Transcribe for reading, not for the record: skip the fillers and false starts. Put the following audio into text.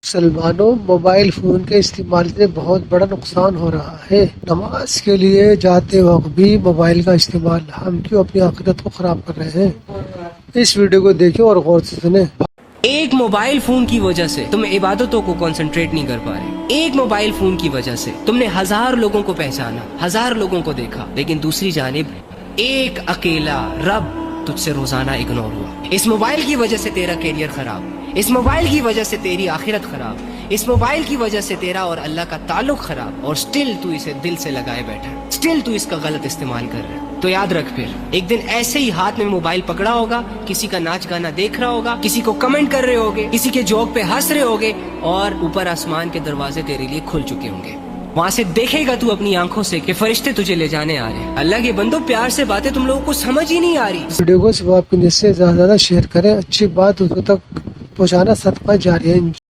मुसलमानों, mobile phone के इस्तेमाल से बहुत बड़ा नुकसान हो रहा है। नमाज के लिए जाते वक्त भी मोबाइल का इस्तेमाल, हम क्यों अपनी आखिरत को ख़राब कर रहे हैं? इस वीडियो को देखें और गौर से सुने। एक मोबाइल फोन की वजह से तुम इबादतों को कंसंट्रेट नहीं कर पा रहे। एक मोबाइल फोन की वजह से तुमने 1000 लोगों को पहचाना, 1000 लोगों को देखा, लेकिन दूसरी जानिब एक अकेला रब तुझसे रोजाना इग्नोर हुआ। इस मोबाइल की वजह से तेरा करियर खराब, इस मोबाइल की वजह से तेरी आखिरत खराब, इस मोबाइल की वजह से तेरा और अल्लाह का ताल्लुक खराब, और स्टिल तू इसे दिल से लगाए बैठा है, स्टिल तू इसका गलत इस्तेमाल कर रहा है। तो याद रख, फिर एक दिन ऐसे ही हाथ में मोबाइल पकड़ा होगा, किसी का नाच गाना देख रहा होगा, किसी को कमेंट कर रहे होगे, किसी के जोक पे हंस रहे होगे, और ऊपर आसमान के दरवाजे तेरे लिए खुल चुके होंगे। वहाँ से देखेगा तू अपनी आंखों से कि फरिश्ते तुझे ले जाने आ रहे हैं। अल्लाह के बंदो, प्यार से बातें तुम लोगों को समझ ही नहीं आ रही। वीडियो को सबब की नीयत से ज़्यादा शेयर करें, अच्छी बात उसको तक पहुँचाना सदका जारी है।